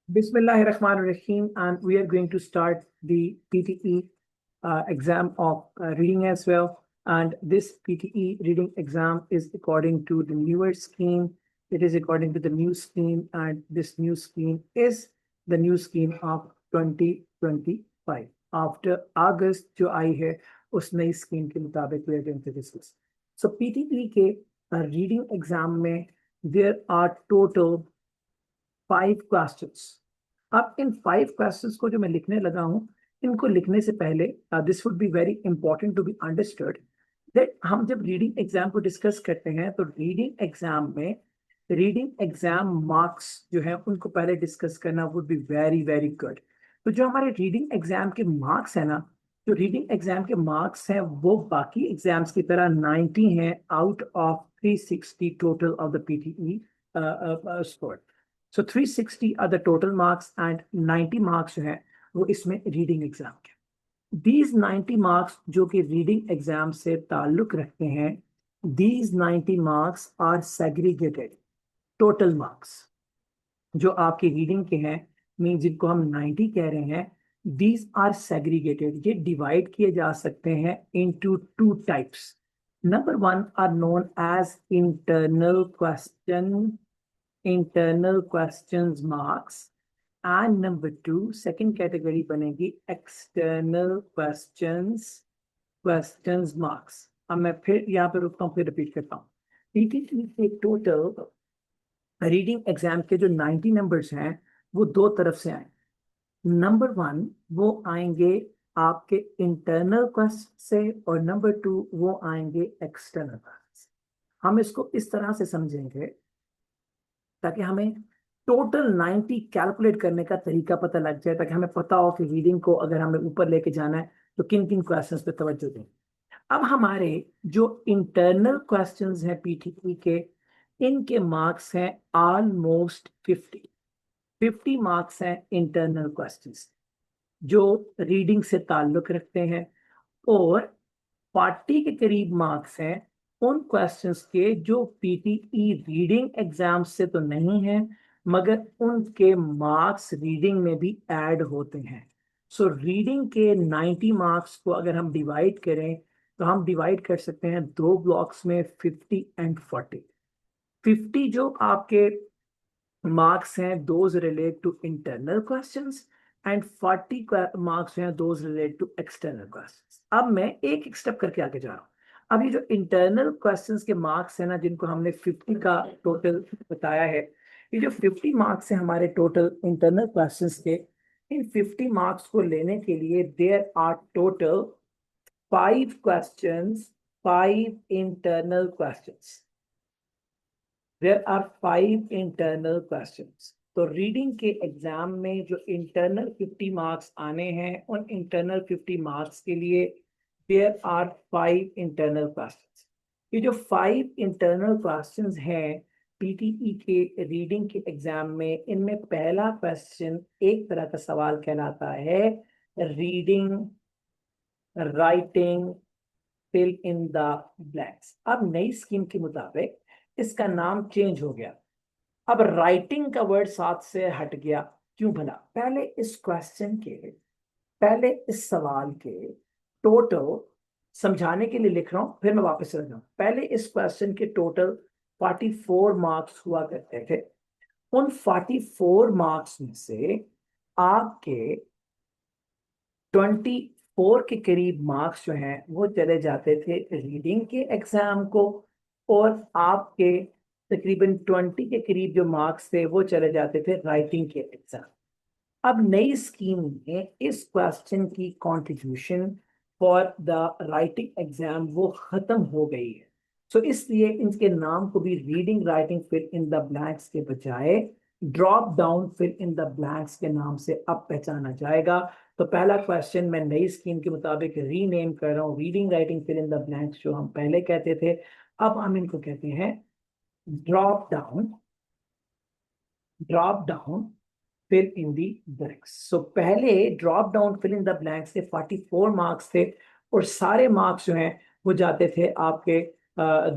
Bismillahirrahmanirrahim, and we are going to start the PTE exam of reading as well. And this PTE reading exam is according to the newer scheme. It is according to the new scheme, and this new scheme is the new scheme of 2025. After August जो आई है उस नई scheme के मुताबिक we are going to discuss. So PTE के reading exam में there are total 5 questions. अब इन 5 questions को जो मैं लिखने लगा हूं, इनको लिखने से पहले this would be very important to be understood that हम जब रीडिंग एग्जाम को डिस्कस करते हैं तो रीडिंग एग्जाम में रीडिंग एग्जाम मार्क्स जो है उनको पहले डिस्कस करना would be very very good. तो जो हमारे रीडिंग एग्जाम के मार्क्स है ना, जो रीडिंग एग्जाम के मार्क्स हैं वो बाकी एग्जाम्स की तरह 90 हैं out of 360 total of the PTE score. So 360 are the total marks and 90 marks जो है वो इसमें रीडिंग एग्जाम के. These 90 marks जो कि रीडिंग एग्जाम से ताल्लुक रखते हैं, these 90 marks are segregated. Total marks जो आपके रीडिंग के हैं, मीन जिनको हम 90 कह रहे हैं, these are segregated. ये डिवाइड किए जा सकते हैं into 2 types. Number 1 are known as internal questions marks, and number 2 second category बनेगी external questions marks. अब मैं फिर यहाँ पे रुकता हूँ, फिर रिपीट करता हूँ. पीटीई टोटल रीडिंग एग्जाम के जो 90 नंबर्स हैं वो दो तरफ से आए. नंबर 1 वो आएंगे आपके इंटरनल क्वेश्चन से और नंबर 2 वो आएंगे एक्सटर्नल क्वेश्चन. हम इसको इस तरह से समझेंगे ताकि हमें टोटल 90 कैलकुलेट करने का तरीका पता लग जाए, ताकि हमें पता हो कि रीडिंग को अगर हमें ऊपर लेके जाना है तो किन किन क्वेश्चंस पे तवज्जो दें. अब हमारे जो इंटरनल क्वेश्चंस हैं पीटीई के, इनके मार्क्स हैं ऑलमोस्ट 50 मार्क्स हैं इंटरनल क्वेश्चंस जो रीडिंग से ताल्लुक रखते हैं, और 40 के करीब मार्क्स हैं उन क्वेश्चंस के जो पीटीई रीडिंग एग्जाम से तो नहीं है मगर उनके मार्क्स रीडिंग में भी ऐड होते हैं. सो रीडिंग के 90 मार्क्स को अगर हम डिवाइड करें तो हम डिवाइड कर सकते हैं 2 ब्लॉक्स में, 50 एंड 40. 50 जो आपके मार्क्स हैं those relate to internal questions and 40 marks हैं those relate to external questions. अब मैं एक स्टेप करके आगे जा रहा हूँ. अब ये जो इंटरनल क्वेश्चंस के मार्क्स है ना, जिनको हमने 50 का टोटल बताया है, ये जो 50 मार्क्स है हमारे टोटल इंटरनल क्वेश्चंस के, इन 50 मार्क्स को लेने के लिए there are total 5 questions, 5 internal questions. There are 5 internal questions. तो रीडिंग के एग्जाम में जो इंटरनल 50 मार्क्स आने हैं, उन इंटरनल 50 मार्क्स के लिए there are 5 internal questions. ये जो 5 internal questions हैं पीटीई के रीडिंग के एग्जाम में, इनमें पहला क्वेश्चन एक तरह का सवाल कहलाता है reading writing fill in the blanks. अब नई स्कीम के मुताबिक इसका नाम चेंज हो गया. अब राइटिंग का वर्ड साथ से हट गया. क्यों भला? पहले इस क्वेश्चन के, पहले इस सवाल के टोटल समझाने के लिए लिख रहा हूं, फिर मैं वापस चला जाऊं. पहले इस क्वेश्चन के टोटल 44 मार्क्स हुआ करते थे. उन 44 मार्क्स में से आपके 24 के करीब मार्क्स जो हैं वो चले जाते थे रीडिंग के एग्जाम को, और आपके तकरीबन 20 के करीब जो मार्क्स थे वो चले जाते थे राइटिंग के एग्जाम. अब नई स्कीम में इस क्वेश्चन की contribution for the writing exam वो खत्म हो गई है. सो इसलिए इनके नाम को भी reading writing fill in the blanks के बजाय drop down fill in the blanks के नाम से अब पहचाना जाएगा. तो पहला क्वेश्चन मैं नई स्कीम के मुताबिक रीनेम कर रहा हूँ reading writing fill in the blanks, जो हम पहले कहते थे अब हम इनको कहते हैं drop down fill in the blanks. So पहले drop down fill in the blanks से 44 मार्क्स थे, और सारे मार्क्स जो हैं वो जाते थे आपके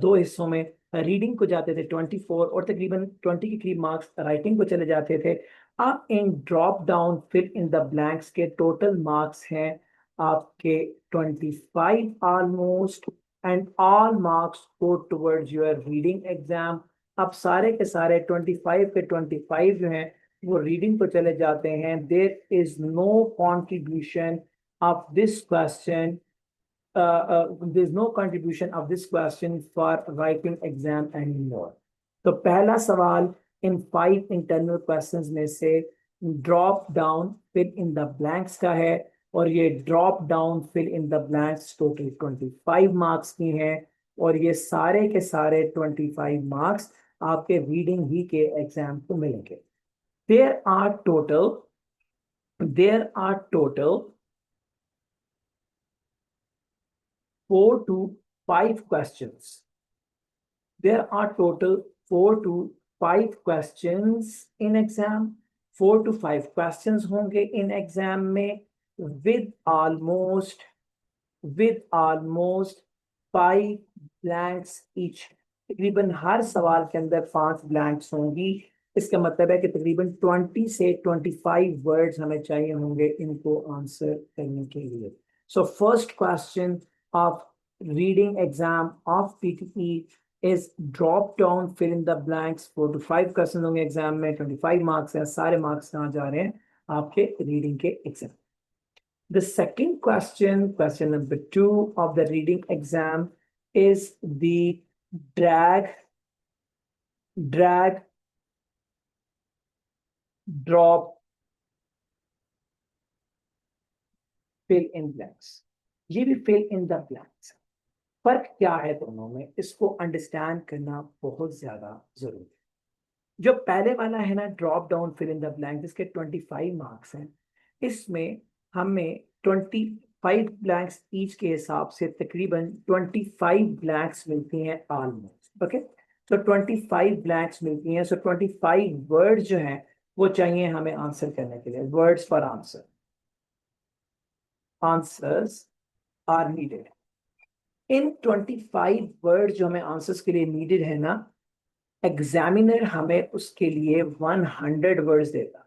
2 हिस्सों में. रीडिंग को जाते थे 24 और तकरीबन 20 के करीब मार्क्स राइटिंग को चले जाते थे। अब इन drop down fill in the blanks के टोटल मार्क्स हैं आपके 25 almost, and all marks go towards your reading exam. अब सारे के सारे 25 के 25 जो हैं वो रीडिंग को चले जाते हैं। There is no contribution of this question, there's no contribution of this question for writing exam anymore. तो पहला सवाल इन 5 इंटरनल क्वेश्चंस में से drop down fill in the blanks का है, और ये drop down fill in the blanks total 25 marks की हैं, और ये सारे के सारे 25 मार्क्स आपके रीडिंग ही के एग्जाम को मिलेंगे। There are total 4 to 5 questions. There are total 4 to 5 questions in exam. 4 to 5 questions होंगे in exam में with almost 5 blanks each. तकरीबन हर सवाल के अंदर 5 blanks होंगी। इसका मतलब है कि तकरीबन 20 से 25 वर्ड्स हमें चाहिए होंगे इनको आंसर करने के लिए। So first question of reading exam of PTE is drop down fill in the blanks। 4 to 5 question होंगे एग्जाम में, 25 मार्क्स हैं। सारे मार्क्स कहाँ जा रहे हैं? आपके रीडिंग के exam. The second question, question number 2 of the reading exam, is the drag drop fill in blanks। ये भी fill in the blanks। फर्क क्या है दोनों में, इसको अंडरस्टैंड करना बहुत ज्यादा जरूरी है। जो पहले वाला है ना, drop down fill in the blank, जिसके 25 मार्क्स हैं, इसमें हमें 25 ब्लैंक्स ईच के हिसाब से तकरीबन 25 ब्लैंक्स मिलती हैं ऑलमोस्ट। ओके, तो 25 ब्लैंक्स मिलती हैं। सो 25 वर्ड्स जो हैं वो चाहिए हमें आंसर करने के लिए। Words for answers are needed. इन 25 वर्ड जो हमें आंसर्स के लिए नीडेड है ना, एग्जामिनर हमें उसके लिए 100 वर्ड्स देता।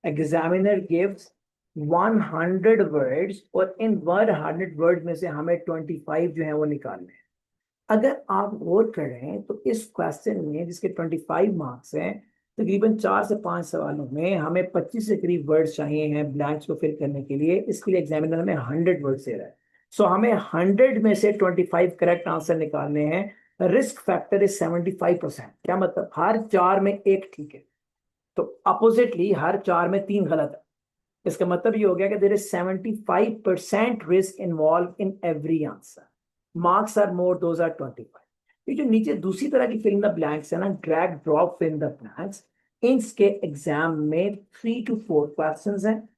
एग्जामिनर गिव्स 100 वर्ड्स, और इन 100 वर्ड में से हमें 25 जो है वो निकालने हैं। अगर आप गौर करें तो इस क्वेश्चन में जिसके 25 मार्क्स हैं, तकरीबन 4 से 5 सवालों में हमें 25 से करीब वर्ड्स चाहिए हैं ब्लैंक्स को फिल करने के लिए। इसके लिए एग्जामिनर हमें 100 वर्ड्स दे रहा है। सो हमें 100 में से 25 करेक्ट आंसर निकालने हैं। Risk factor is 75%। क्या मतलब? हर 4 में एक ठीक है, तो अपोजिटली हर 4 में 3 गलत है। इसका मतलब ये हो गया कि there is 75% risk involve in every answer. Marks are more, those are 25। ये जो नीचे दूसरी तरह की फिल इन द ब्लैंक्स है ना, drag drop fill in the blanks, इनके एग्जाम में 3 to 4 क्वेश्चंस हैं।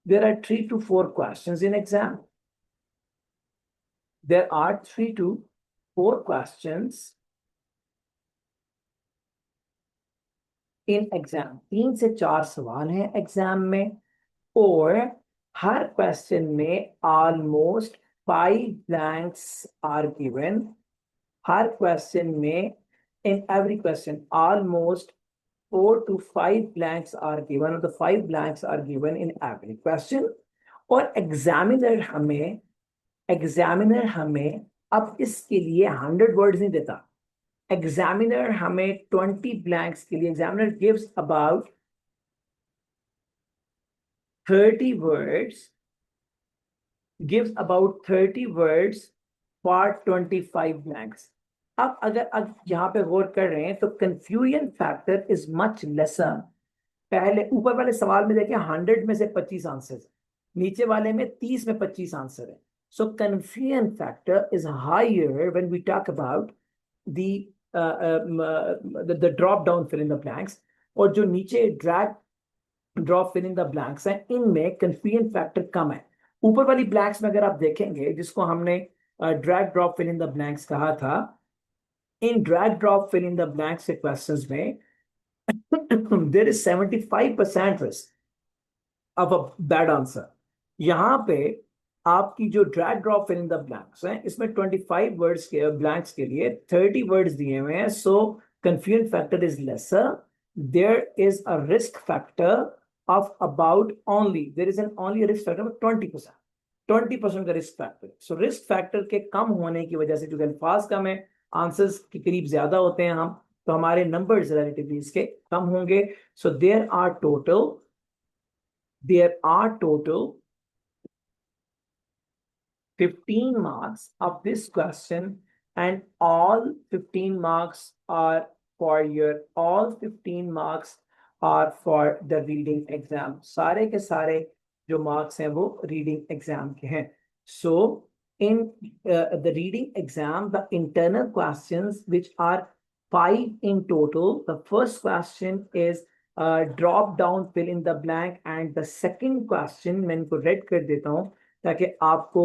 There are 3 to 4 questions in exam. There are 3 to 4 questions in exam। 3 से 4 सवाल हैं एग्जाम में, और हर क्वेश्चन में almost 5 blanks are given। Her question में, in every question almost 4 to 5 blanks are given, or the 5 blanks are given in every question। और examiner हमें अब इसके लिए 100 वर्ड्स नहीं देता। एग्जामिनर हमें 20 ब्लैंक्स के लिए, examiner gives about 30 words, for 25 blanks. अब यहाँ पे गौर कर रहे हैं तो confusion factor is much laser. पहले ऊपर वाले सवाल में देखें 100 में से 25 आंसर है, नीचे वाले में 30 में 25 आंसर है। So confusion factor is higher when we talk about the drop down fill in the blanks। और जो नीचे drag drop fill in the blanks हैं, इनमें confusion factor कम है। ऊपर वाली blanks में अगर आप देखेंगे, जिसको हमने drag drop fill in the blanks कहा था, इन drag drop fill in the blanks के questions में there is 75% risk of a bad answer। यहाँ पे आपकी जो drag drop fill in the blanks है, इसमें 25 वर्ड्स के ब्लैंक्स के लिए 30 वर्ड्स दिए हुए हैं, so confusion factor is lesser. There is a risk factor of about only, there is an only risk factor of 20%. 20% का risk factor. So risk factor के कम होने की वजह से, क्योंकि अल्फाज कम है, आंसर्स के करीब ज्यादा होते हैं हम, तो हमारे नंबर्स रिलेटिवली इसके कम होंगे. So there are total 15 marks of this question, and all 15 marks are all 15 marks are for the reading exam. सारे के सारे जो marks हैं वो reading exam के हैं. So in the reading exam, the internal questions, which are 5 in total, the first question is drop down fill in the blank, and the second question मैं इनको read कर देता हूँ ताकि आपको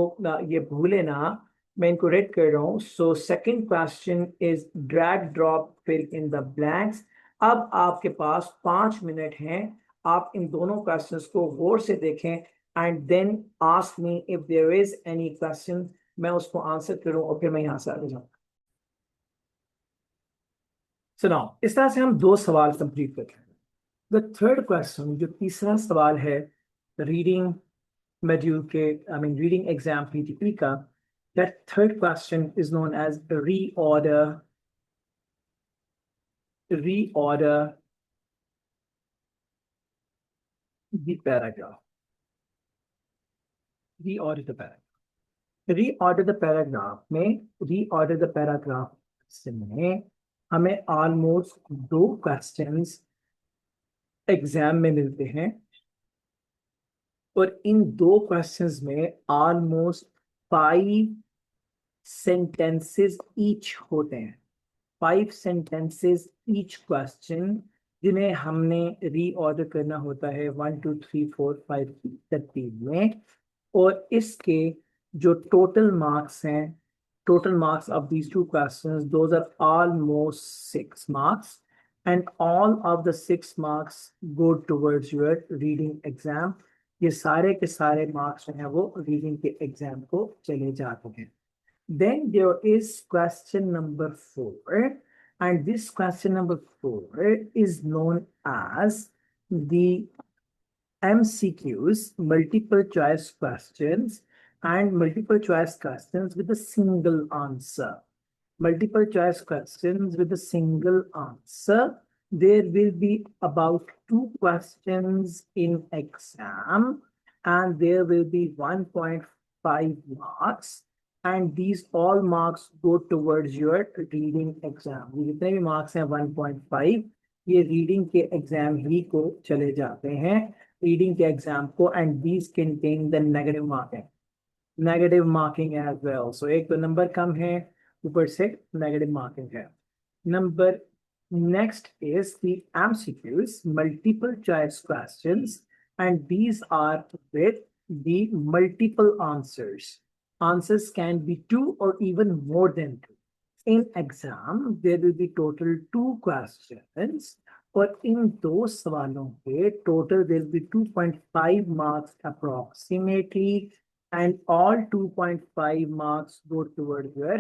ये भूले ना. मैं इनको रेड कर रहा हूँ. So second question is drag drop fill in the blanks. अब आपके पास 5 मिनट हैं. आप इन दोनों क्वेश्चंस को गौर से देखें and then ask me if there is any question. मैं उसको आंसर करूं और फिर मैं यहां से आगे जाऊं. सुनाओ, इस तरह से हम 2 सवाल कंप्लीट करते हैं. द थर्ड क्वेश्चन, जो तीसरा सवाल है रीडिंग module के, I mean reading exam PTP का, that third question is known as reorder the paragraph. Reorder the paragraph में हमें ऑलमोस्ट 2 क्वेश्चंस एग्जाम में मिलते हैं, और इन 2 क्वेश्चंस में ऑलमोस्ट 5 सेंटेंसेस ईच होते हैं. 5 सेंटेंसेस ईच क्वेश्चन, जिन्हें हमने रीऑर्डर करना होता है 1 2 3 4 5 तरतीब में. और इसके जो टोटल मार्क्स हैं, total marks of these 2 questions, those are almost 6 marks, and all of the 6 marks go towards your reading exam. ये सारे के सारे मार्क्स जो हैं वो रीडिंग के एग्जाम को चले जाते हैं. Then there is question number 4, and this question number 4 is known as the MCQs, multiple choice questions, and multiple choice questions with a single answer. Multiple choice questions with a single answer. There will be about 2 questions in exam, and there will be 1.5 marks, and these all marks go towards your reading exam. ये जितने भी marks हैं 1.5, ये reading के exam ही को चले जाते हैं, reading के exam को, and these contain the negative marking as well. So एक तो number कम है, ऊपर से negative marking है. Next is the MCQs, multiple choice questions, and these are with the multiple answers. Answers can be 2 or even more than 2. In exam, there will be total 2 questions, और इन 2 सवालों के total there will be 2.5 marks approximately, and all 2.5 marks go towards your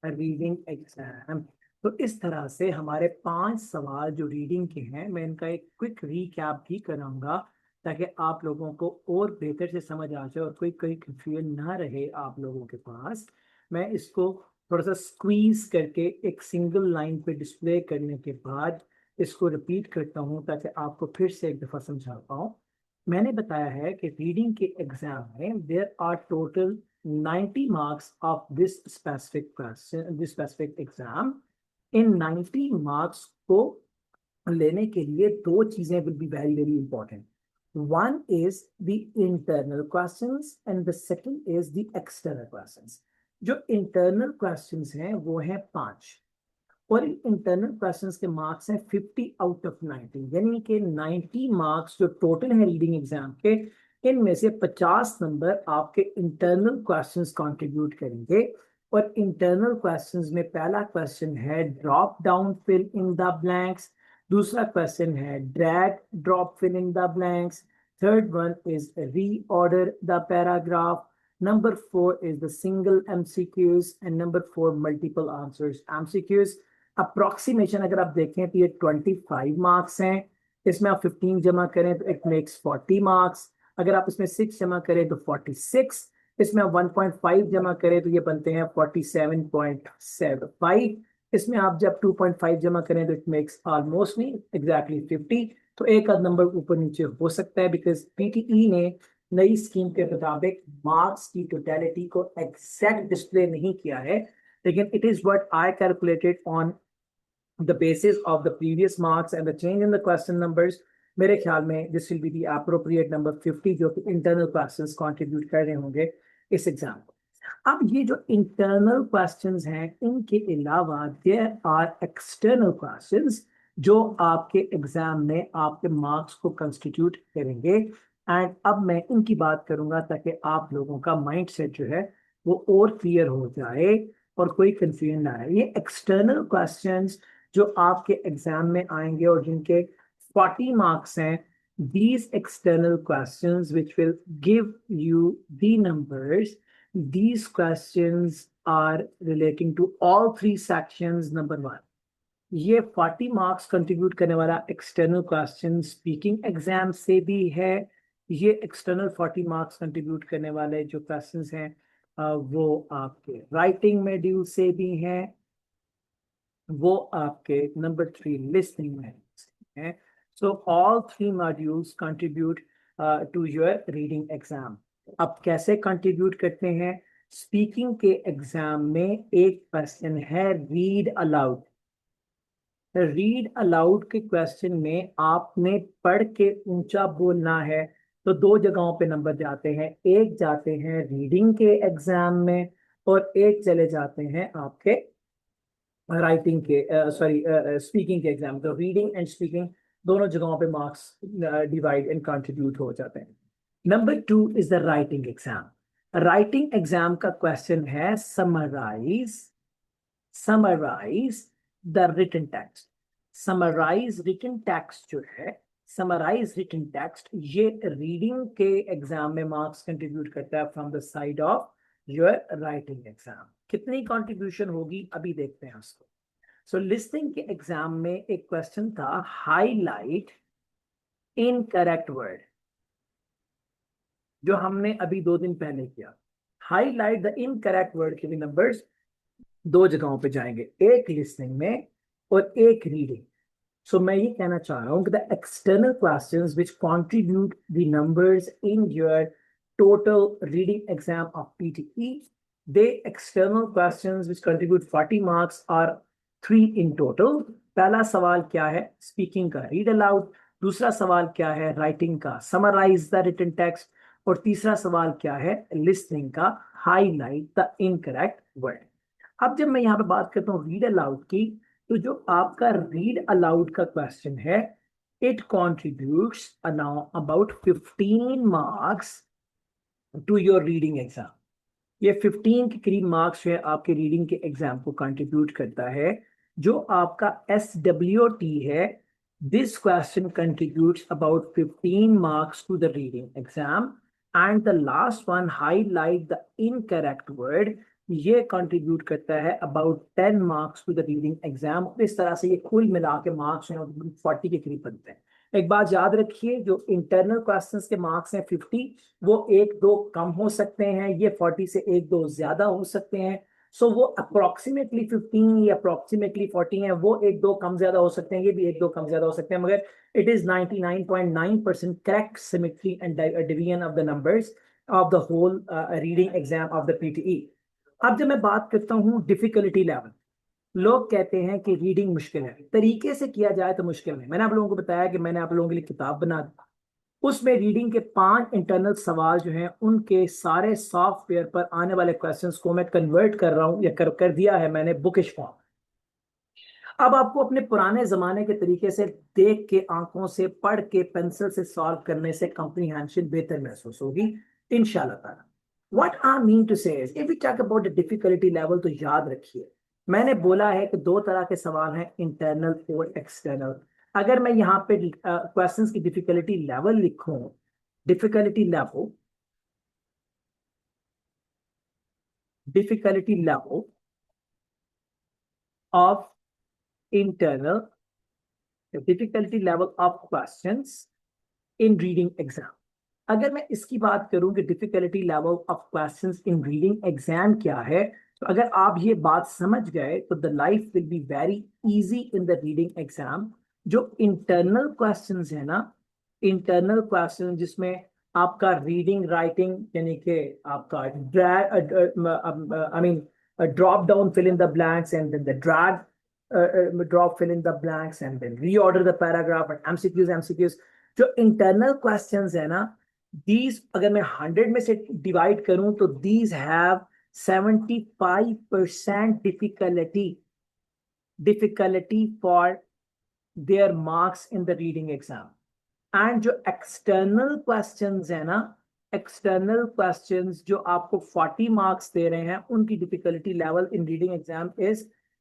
reading exam. तो इस तरह से हमारे 5 सवाल जो रीडिंग के हैं, मैं इनका एक क्विक रीकैप भी कराऊंगा ताकि आप लोगों को और बेहतर से समझ आ जाए और कोई कंफ्यूजन ना रहे आप लोगों के पास. मैं इसको थोड़ा सा स्क्वीज करके एक सिंगल लाइन पे डिस्प्ले करने के बाद इसको रिपीट करता हूँ ताकि आपको फिर से एक दफ़ा समझा पाऊँ. मैंने बताया है कि रीडिंग के एग्जाम में there are total 90 marks of this specific question, this specific exam. इन 90 मार्क्स को लेने के लिए 2 चीजें will be very very important. One is the internal questions and the second is the external questions. जो internal questions हैं वो हैं 5, और इंटरनल क्वेश्चंस के मार्क्स हैं 50 आउट ऑफ 90, यानी कि 90 मार्क्स जो टोटल है रीडिंग एग्जाम के, इनमें से 50 नंबर आपके इंटरनल क्वेश्चंस कंट्रीब्यूट करेंगे. और इंटरनल क्वेश्चंस में पहला क्वेश्चन है drop down fill in the blanks, दूसरा क्वेश्चन है drag drop fill in the blanks, third one is reorder the paragraph, Number 4 is the single MCQs and number 4 multiple answers. MCQs approximation अगर आप देखें तो ये 25 marks हैं, इसमें आप 15 जमा करें तो इट मेक्स 40 मार्क्स, अगर आप इसमें 6 जमा करें तो 46, इसमें आप 1.5 जमा करें तो ये बनते हैं 47.75, इसमें आप जब 2.5 जमा करें तो इट मेक्स ऑलमोस्ट नहीं एग्जैक्टली 50, तो एक आध नंबर ऊपर नीचे हो सकता है, बिकॉज पीटीई ने नई स्कीम के मुताबिक मार्क्स की टोटलिटी को एग्जैक्ट डिस्प्ले नहीं किया है, लेकिन it is what I calculated on the basis of the previous marks and the change in the question numbers. मेरे ख्याल में this will be the appropriate number 50 जो कि इंटरनल क्वेश्चंस कंट्रीब्यूट कर रहे होंगे इस एग्जाम को। अब ये जो इंटरनल क्वेश्चंस हैं इनके अलावा देयर आर एक्सटर्नल क्वेश्चंस जो आपके एग्जाम में आपके मार्क्स को कंस्टिट्यूट करेंगे, एंड अब मैं इनकी बात करूंगा ताकि आप लोगों का माइंड सेट जो है वो और क्लियर हो जाए और कोई कंफ्यूजन ना आए। ये एक्सटर्नल क्वेश्चंस जो आपके एग्जाम में आएंगे और जिनके 40 मार्क्स हैं, these external questions which will give you the numbers, these questions are relating to all 3 sections. Number 1, ये 40 मार्क्स कंट्रीब्यूट करने वाला एक्सटर्नल क्वेश्चन स्पीकिंग एग्जाम से भी है, ये एक्सटर्नल 40 मार्क्स कंट्रीब्यूट करने वाले जो क्वेश्चंस हैं वो आपके राइटिंग मॉड्यूल से भी हैं, वो आपके नंबर 3 लिसनिंग में हैं। So all 3 modules contribute to your reading exam. अब कैसे contribute करते हैं? Speaking के एग्जाम में एक क्वेश्चन है read aloud. रीड अलाउड के क्वेश्चन में आपने पढ़ के ऊंचा बोलना है, तो 2 जगहों पे नंबर जाते हैं, एक जाते हैं रीडिंग के एग्जाम में और एक चले जाते हैं आपके राइटिंग के सॉरी स्पीकिंग के एग्जाम। तो रीडिंग एंड स्पीकिंग दोनों जगहों पे मार्क्स डिवाइड एंड कंट्रीब्यूट हो जाते हैं। Number 2 is the writing exam. Writing exam का क्वेश्चन है summarize the written text. Summarize written text जो है, समराइज रिटन टेक्स्ट, ये रीडिंग के एग्जाम में मार्क्स कंट्रीब्यूट करता है from the side of your writing exam. कितनी कंट्रीब्यूशन होगी अभी देखते हैं उसको। सो लिसनिंग के एग्जाम में एक क्वेश्चन था हाईलाइट इनकरेक्ट वर्ड, जो हमने अभी 2 दिन पहले किया। हाईलाइट द इनकरेक्ट वर्ड के भी नंबर्स 2 जगहों पे जाएंगे, एक लिसनिंग में और एक रीडिंग। सो मैं ये कहना चाह रहा हूं कि the external questions which contribute the numbers in your total reading exam of PTE, the external questions which contribute 40 marks are 3 in total. पहला सवाल क्या है? स्पीकिंग का रीड अलाउड, दूसरा सवाल क्या है? राइटिंग का समराइज द रिटन टेक्स्ट, और तीसरा सवाल क्या है? लिसनिंग का हाईलाइट द इनकरेक्ट वर्ड। अब जब मैं यहाँ पे बात करता हूँ रीड अलाउड की, तो जो आपका रीड अलाउड का क्वेश्चन है, it contributes about 15 marks to your reading exam. ये 15 के करीब मार्क्स जो है आपके रीडिंग के एग्जाम को कंट्रीब्यूट करता है। जो आपका SWT है, this question contributes about 15 marks to the reading exam, and the last one highlight the incorrect word, ये कंट्रीब्यूट करता है about 10 marks to the reading exam. इस तरह से ये कुल मिला के मार्क्स 40 के करीब बनते हैं। एक बात याद रखिए, जो इंटरनल क्वेश्चंस के मार्क्स हैं 50, वो 1-2 कम हो सकते हैं, ये 40 से 1-2 ज्यादा हो सकते हैं। सो वो अप्रोक्सीमेटली 15 या अप्रोक्सीमेटली 40 हैं, वो 1-2 कम ज्यादा हो सकते हैं, ये भी 1-2 कम ज्यादा हो सकते हैं, मगर it is 99.9% correct symmetry and division of the numbers of the whole reading exam of the PTE. अब जब मैं बात करता हूँ डिफिकल्टी लेवल, लोग कहते हैं कि रीडिंग मुश्किल है, तरीके से किया जाए तो मुश्किल है। मैंने आप लोगों को बताया कि मैंने आप लोगों के लिए किताब बना दी, उसमें रीडिंग के 5 इंटरनल सवाल जो हैं उनके सारे सॉफ्टवेयर पर आने वाले क्वेश्चंस को मैं कन्वर्ट कर रहा हूं, या कर दिया है मैंने बुकिश फॉर्म। अब आपको अपने पुराने जमाने के तरीके से देख के, आंखों से पढ़ के, पेंसिल से सॉल्व करने से कॉम्प्रिहेंशन बेहतर महसूस होगी इंशाल्लाह ताला। What I mean to say is, if we talk about the difficulty level, तो याद रखिए मैंने बोला है कि 2 तरह के सवाल हैं, इंटरनल और एक्सटर्नल। अगर मैं यहाँ पे क्वेश्चंस की डिफिकल्टी लेवल लिखूं, difficulty level difficulty level of internal, the difficulty level of questions in reading exam. अगर मैं इसकी बात करूं कि difficulty level of questions in reading exam क्या है, तो अगर आप ये बात समझ गए तो the life will be very easy in the reading exam. जो इंटरनल क्वेश्चंस है ना, इंटरनल क्वेश्चन जिसमें आपका रीडिंग राइटिंग यानी कि आपका I mean drop down fill in the blanks and then the drag drop fill in the blanks and then reorder the paragraph and MCQs. जो internal questions है ना, these अगर मैं 100 में से डिवाइड करूं तो these have 75% difficulty for their marks in the reading exam. And जो external questions है ना, external questions जो आपको 40 marks दे रहे हैं, उनकी difficulty level in reading exam is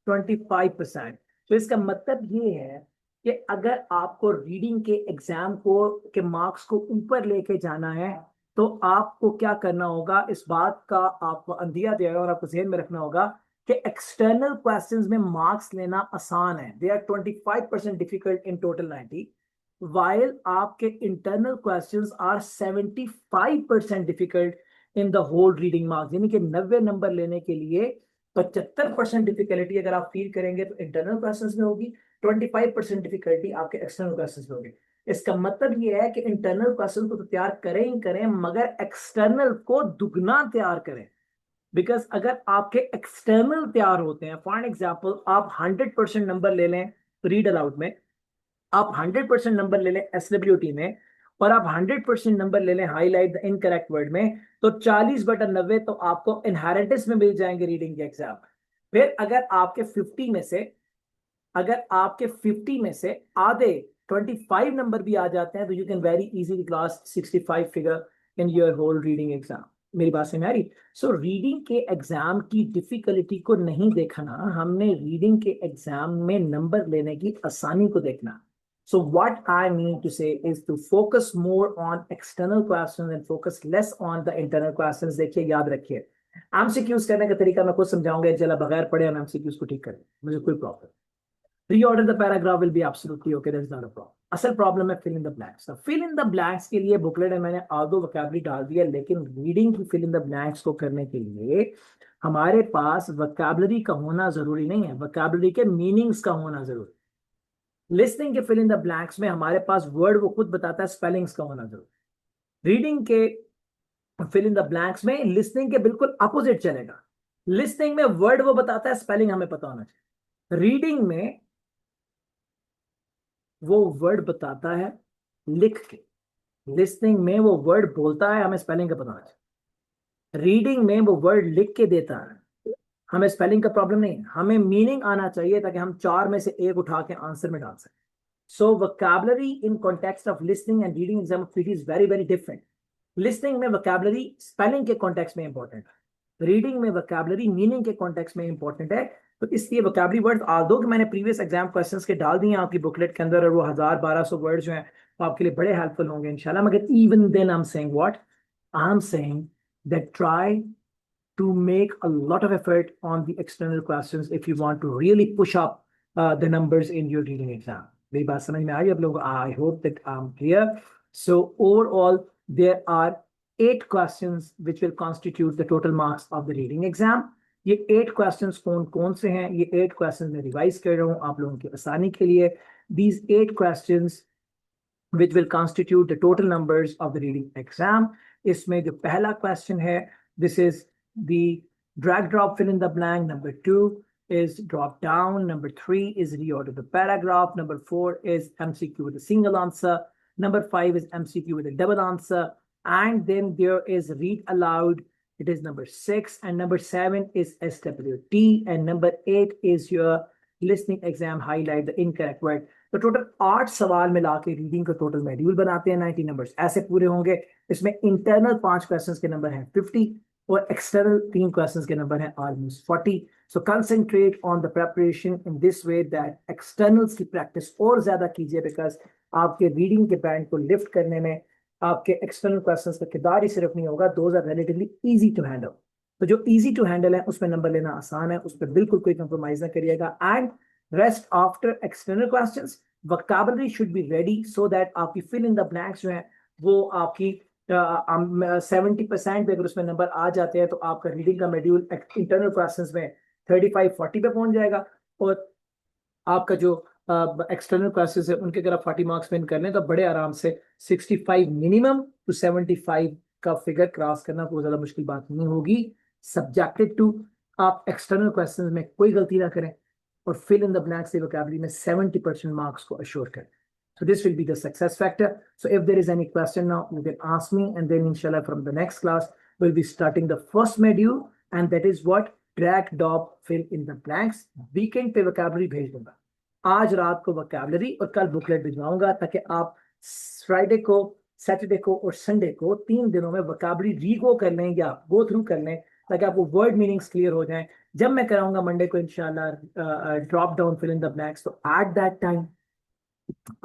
25%. तो इसका मतलब ये है कि अगर आपको रीडिंग के एग्जाम को के मार्क्स को ऊपर लेके जाना है तो आपको क्या करना होगा, इस बात का आपको अंदिया देगा और आपको ज़हन में रखना होगा कि एक्सटर्नल क्वेश्चंस में मार्क्स लेना आसान है. They are 25% difficult in total 90, while आपके internal questions are 75% difficult in the whole reading marks. यानी कि 90 नंबर लेने के लिए 75% डिफिकल्टी अगर आप फील करेंगे तो इंटरनल क्वेश्चंस में होगी, 25% डिफिकल्टी आपके एक्सटर्नल क्वेश्चंस में होगी. इसका मतलब ये है कि इंटरनल क्वेश्चन को तो तैयार करें ही करें, मगर एक्सटर्नल को दुगना तैयार करें. बिकॉज अगर आपके एक्सटर्नल तैयार होते हैं, फॉर एग्जाम्पल आप 100% नंबर ले लें रीड अलाउड में, आप 100% नंबर ले लें SWT में, और आप 100% नंबर ले लें हाईलाइट द इनकरेक्ट वर्ड में, तो 40/90 तो आपको इनहेरिटेंस में मिल जाएंगे रीडिंग के एग्जाम. फिर अगर आपके 50 में से आधे 25 नंबर भी आ जाते हैं तो you can very easily class 65 figure in your whole reading exam. मेरी बात समझ आ रही? सो रीडिंग के एग्जाम की डिफिकल्टी को नहीं देखना, हमने रीडिंग के एग्जाम में नंबर लेने की आसानी को देखना. So what I mean to say is to focus more on external questions and focus less on the internal questions. देखिए, याद रखिए, MCQs करने का तरीका मैं खुद समझाऊंगा, चला बगैर पढ़े हम MCQs को ठीक करें, मुझे कोई problem. Reorder the paragraph will be absolutely okay. That's not a problem. असल प्रॉब्लम है fill in the blanks. Fill in the blanks के लिए बुकलेट में मैंने आधो वोकैबुलरी डाल दिया, लेकिन रीडिंग की फिल इन द ब्लैंक्स को करने के लिए हमारे पास वोकैबुलरी का होना जरूरी नहीं है, वोकैबुलरी के मीनिंग्स का होना जरूरी. लिसनिंग के फिल इन द ब्लैंक्स में हमारे पास वर्ड वो खुद बताता है, स्पेलिंग्स का होना जरूरी. रीडिंग के फिल इन द ब्लैंक्स में लिसनिंग के बिल्कुल अपोजिट चलेगा. लिसनिंग में वर्ड वो बताता है, स्पेलिंग हमें पता होना चाहिए. रीडिंग में वो वर्ड बताता है लिख के, लिसनिंग में वो वर्ड बोलता है, हमें स्पेलिंग का पता होना चाहिए. रीडिंग में वो वर्ड लिख के देता है, हमें स्पेलिंग का प्रॉब्लम नहीं है, हमें मीनिंग आना चाहिए ताकि हम 4 में से 1 उठा के आंसर में डाल सकें. So vocabulary in context of listening and reading exam of PT is very very different. Listening में वोकैबुलरी स्पेलिंग के कॉन्टेक्स्ट में इंपॉर्टेंट है, रीडिंग में वोकैबुलरी मीनिंग के कॉन्टेक्स्ट में इंपॉर्टेंट है. तो इसलिए वोकैबुलरी वर्ड आल्दो कि मैंने प्रीवियस एग्जाम क्वेश्चंस के डाल दिए आपकी बुकलेट के अंदर, और वो 1000-1200 वर्ड जो हैं वो आपके लिए बड़े हेल्पफुल होंगे इंशाल्लाह. मगर even then I am saying what I am saying that try to make a lot of effort on the external questions if you want to really push up the numbers in your reading exam. मेरी बात समझ में आ रही है आप लोगों को? I hope that I'm clear. So overall, there are 8 questions which will constitute the total marks of the reading exam. ये 8 questions कौन से हैं? ये 8 questions मैं रिवाइज कर रहा हूँ आप लोगों की आसानी के लिए. These 8 questions which will constitute the total numbers of the reading exam. इसमें जो पहला question है, this is the drag drop fill in the blank. Number 2 is drop down. Number 3 is reorder the paragraph. Number 4 is MCQ with a single answer. Number 5 is MCQ with a double answer. And then there is read aloud. It is number 6. And number 7 is SWT. And number 8 is your listening exam highlight the incorrect word. तो total 8 सवाल मिला के reading का total module बनाते हैं. 90 numbers ऐसे पूरे होंगे. इसमें इंटरनल 5 क्वेश्चंस के नंबर हैं 50 और एक्सटर्नल 3 क्वेश्चंस के नंबर हैं almost 40. So concentrate on the preparation in this way that externals की प्रैक्टिस और ज्यादा कीजिए, बिकॉज आपके रीडिंग के बैंड को लिफ्ट करने में आपके एक्सटर्नल क्वेश्चंस का किरदार ही सिर्फ नहीं होगा, those are relatively easy to handle. तो जो इजी टू हैंडल है उसमें नंबर लेना आसान है, उस पर बिल्कुल कोई कंप्रोमाइज ना करिएगा। And rest after external questions vocabulary should be ready so that आपकी फिल इन द ब्लैंक्स जो है वो आपकी 70% पे अगर उसमें नंबर आ जाते हैं तो आपका रीडिंग का मॉड्यूल इंटरनल क्वेश्चंस में 35-40 पे पहुंच जाएगा। और आपका जो एक्सटर्नल क्लासेस है उनके अगर आप 40 मार्क्स विन कर लें तो बड़े आराम से 65 मिनिमम टू 75 का फिगर क्रॉस करना बहुत ज्यादा मुश्किल बात नहीं होगी, सब्जेक्टेड टू आप एक्सटर्नल क्वेश्चंस में कोई गलती ना करें और फिल इन द ब्लैंक्स से वोकैबुलरी में 70% मार्क्स को अश्योर करें। So this will be the success factor. So if there is any question now, you can ask me, and then inshallah from the next class we'll be starting the first module, and that is what drag drop fill in the blanks. Weekend पे vocabulary भेज दूंगा, आज रात को vocabulary और कल booklet भिजवाऊंगा ताकि आप फ्राइडे को, सैटरडे को और संडे को 3 दिनों में vocabulary रीगो कर लें या गो थ्रू कर लें ताकि आपको वर्ड मीनिंग्स क्लियर हो जाएं। जब मैं कराऊंगा मंडे को इंशाल्लाह drop down fill in the blanks, तो एट दैट टाइम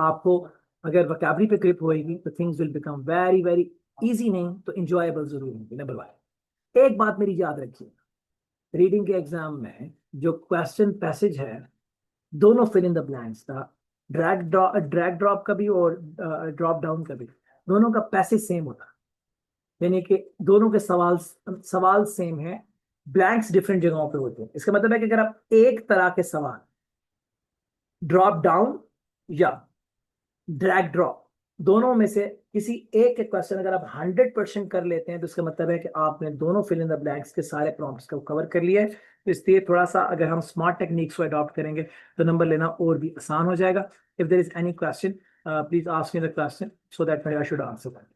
आपको अगर वोकैबुलरी पे ग्रिप होएगी तो things will become very very easy, नहीं तो इंजॉयबल जरूर होंगे। नंबर 1 एक बात मेरी याद रखिए, रीडिंग के एग्जाम में जो क्वेश्चन पैसेज है दोनों फिल इन द ब्लैंक्स का, ड्रैग ड्रॉप का भी और ड्रॉप डाउन का भी, दोनों का पैसेज सेम होता है, यानी कि दोनों के सवाल सेम है, ब्लैंक्स डिफरेंट जगहों पे होते हैं। इसका मतलब है कि अगर आप एक तरह के सवाल ड्रॉप डाउन या ड्रैग ड्रॉप दोनों में से किसी एक के क्वेश्चन अगर आप 100% कर लेते हैं तो इसका मतलब है कि आपने दोनों फिल इन द ब्लैंक्स के सारे प्रॉम्प्ट्स को कवर कर लिया है। तो इसलिए थोड़ा सा अगर हम स्मार्ट टेक्निक्स को अडॉप्ट करेंगे तो नंबर लेना और भी आसान हो जाएगा। If there is any question please ask me the question so that I should answer that.